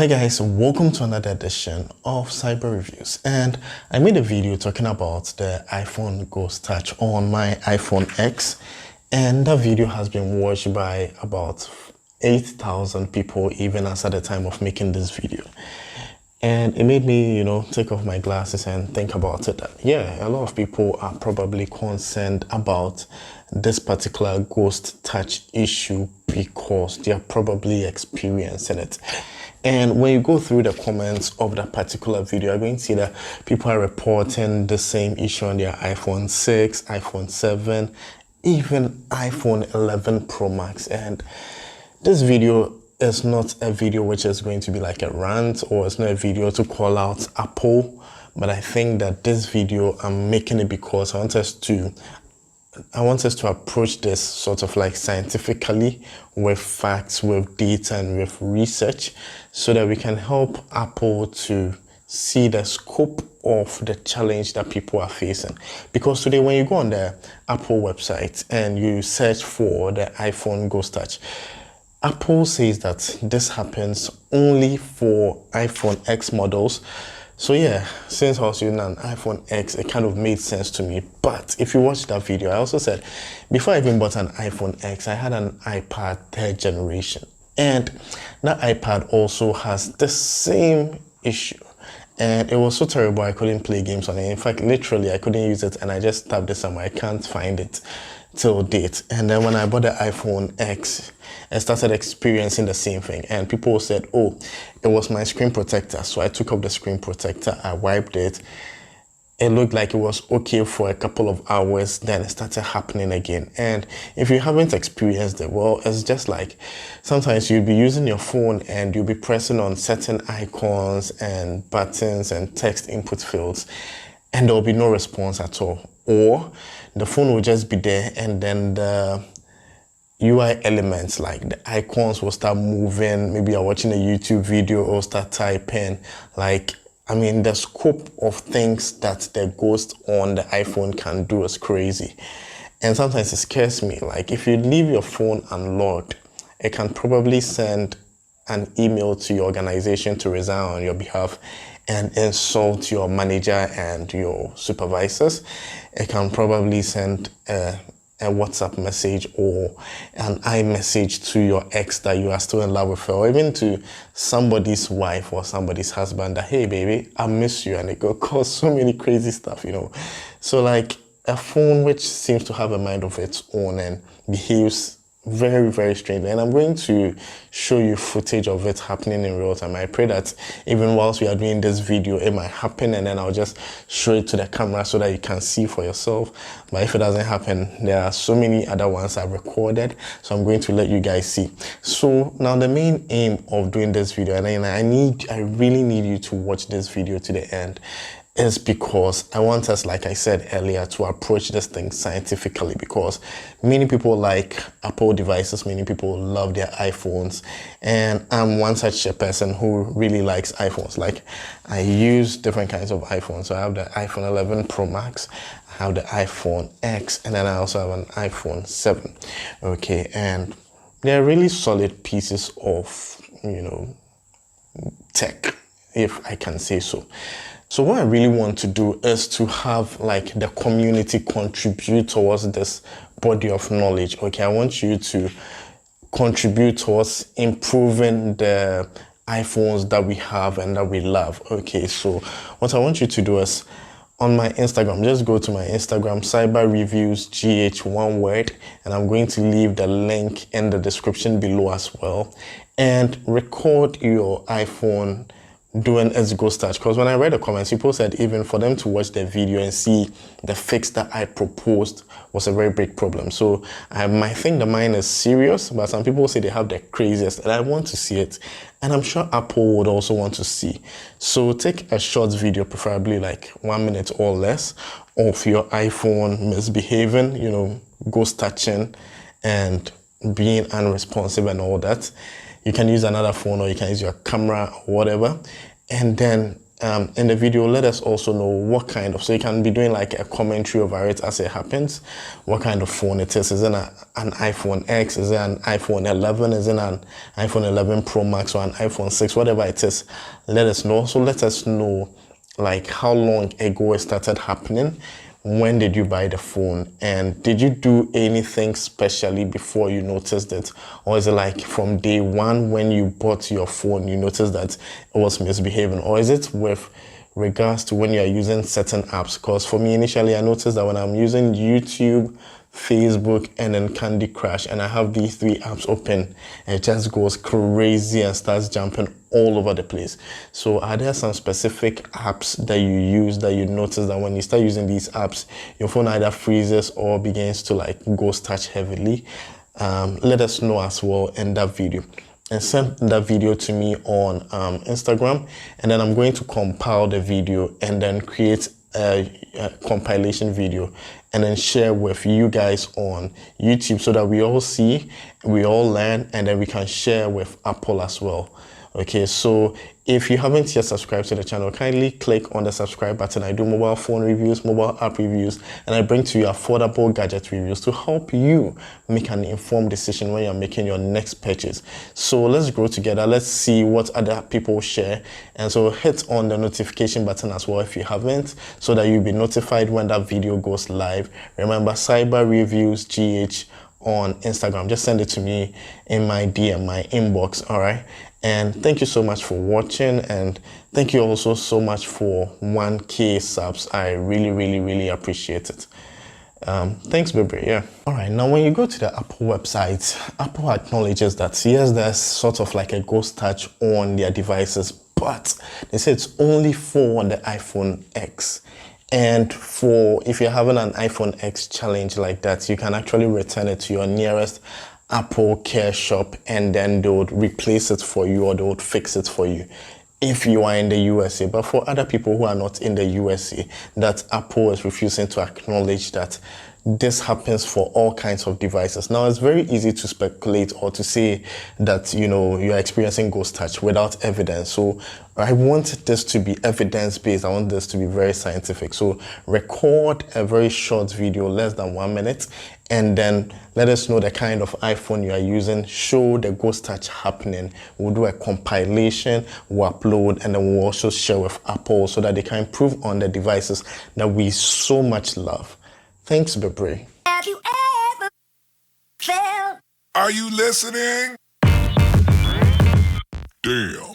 Hi guys, welcome to another edition of Cyber Reviews, and I made a video talking about the iPhone Ghost Touch on my iPhone X, and that video has been watched by about 8,000 people even as at the time of making this video. And it made me, take off my glasses and think about it. Yeah, a lot of people are probably concerned about this particular Ghost Touch issue because they are probably experiencing it. And when you go through the comments of that particular video, you're going to see that people are reporting the same issue on their iPhone 6, iPhone 7, even iPhone 11 Pro Max. And this video is not a video which is going to be like a rant, or it's not a video to call out Apple, but I think that this video, I'm making it because I want us to approach this sort of like scientifically, with facts, with data, and with research, so that we can help Apple to see the scope of the challenge that people are facing. Because today, when you go on the Apple website and you search for the iPhone Ghost Touch, Apple says that this happens only for iPhone X models. So yeah, since I was using an iPhone X, it kind of made sense to me. But if you watch that video, I also said, before I even bought an iPhone X, I had an iPad 3rd generation. And that iPad also has the same issue. And it was so terrible, I couldn't play games on it. In fact, literally, I couldn't use it, and I just tapped it somewhere. I can't find it till date. And then when I bought the iPhone X, I started experiencing the same thing. And people said, oh, it was my screen protector. So I took off the screen protector, I wiped it. It looked like it was okay for a couple of hours, then it started happening again. And if you haven't experienced it, well, it's just like sometimes you'll be using your phone and you'll be pressing on certain icons and buttons and text input fields, and there'll be no response at all. Or the phone will just be there, and then the UI elements, like the icons, will start moving. Maybe you're watching a YouTube video or start typing. The scope of things that the Ghost on the iPhone can do is crazy. And sometimes it scares me. Like, if you leave your phone unlocked, it can probably send an email to your organization to resign on your behalf and insult your manager and your supervisors. It can probably send a WhatsApp message or an iMessage to your ex that you are still in love with her, or even to somebody's wife or somebody's husband that, hey baby, I miss you, and it could cause so many crazy stuff, So like a phone which seems to have a mind of its own and behaves very, very strangely. And I'm going to show you footage of it happening in real time. I pray that even whilst we are doing this video, it might happen, and then I'll just show it to the camera so that you can see for yourself. But if it doesn't happen, there are so many other ones I've recorded, so I'm going to let you guys see. So now the main aim of doing this video, and I really need you to watch this video to the end, is because I want us, like I said earlier, to approach this thing scientifically, because many people like Apple devices, many people love their iPhones, and I'm one such a person who really likes iPhones. Like, I use different kinds of iPhones. So I have the iPhone 11 Pro Max, I have the iPhone X, and then I also have an iPhone 7. Okay, and they're really solid pieces of, tech, if I can say so. So what I really want to do is to have like the community contribute towards this body of knowledge. Okay, I want you to contribute towards improving the iPhones that we have and that we love. Okay, so what I want you to do is, on my Instagram, just go to my Instagram, Cyber Reviews GH, one word, and I'm going to leave the link in the description below as well, and record your iPhone doing its Ghost Touch. Because when I read the comments, people said even for them to watch the video and see the fix that I proposed was a very big problem. So I might think the mine is serious, but some people say they have the craziest, and I want to see it, and I'm sure Apple would also want to see. So take a short video, preferably like 1 minute or less, of your iPhone misbehaving, ghost touching and being unresponsive and all that. You can use another phone, or you can use your camera or whatever, and then in the video, let us also know what kind of, so you can be doing like a commentary over it as it happens, what kind of phone it is. Is it an iPhone X? Is it an iPhone 11? Is it an iPhone 11 Pro Max or an iPhone 6? Whatever it is, let us know. So let us know like how long ago it started happening. When did you buy the phone, and did you do anything specially before you noticed it? Or is it like from day one when you bought your phone you noticed that it was misbehaving? Or is it with regards to when you are using certain apps? Because for me initially, I noticed that when I'm using YouTube, Facebook, and then Candy Crush, and I have these three apps open, it just goes crazy and starts jumping all over the place. So are there some specific apps that you use that you notice that when you start using these apps, your phone either freezes or begins to like ghost touch heavily? Let us know as well in that video, and send that video to me on Instagram, and then I'm going to compile the video and then create a compilation video and then share with you guys on YouTube so that we all see, we all learn, and then we can share with Apple as well. Okay, so if you haven't yet subscribed to the channel, kindly click on the subscribe button. I do mobile phone reviews, mobile app reviews, and I bring to you affordable gadget reviews to help you make an informed decision when you're making your next purchase. So let's grow together. Let's see what other people share. And so hit on the notification button as well if you haven't, so that you'll be notified when that video goes live. Remember, Cyber Reviews GH on Instagram. Just send it to me in my DM, my inbox, all right? And thank you so much for watching, and thank you also so much for 1K subs. I really appreciate it. Thanks, baby. Yeah. All right. Now, when you go to the Apple website, Apple acknowledges that yes, there's sort of like a ghost touch on their devices, but they say it's only for the iPhone X. And for if you're having an iPhone X challenge like that, you can actually return it to your nearest Apple Care shop, and then they would replace it for you, or they would fix it for you if you are in the USA. But for other people who are not in the USA, that Apple is refusing to acknowledge that this happens for all kinds of devices. Now, it's very easy to speculate or to say that, you know, you're experiencing ghost touch without evidence. So I want this to be evidence-based. I want this to be very scientific. So record a very short video, less than 1 minute, and then let us know the kind of iPhone you are using. Show the ghost touch happening. We'll do a compilation, we'll upload, and then we'll also share with Apple so that they can improve on the devices that we so much love. Thanks, Bebre. Have you ever felt? Are you listening? Damn.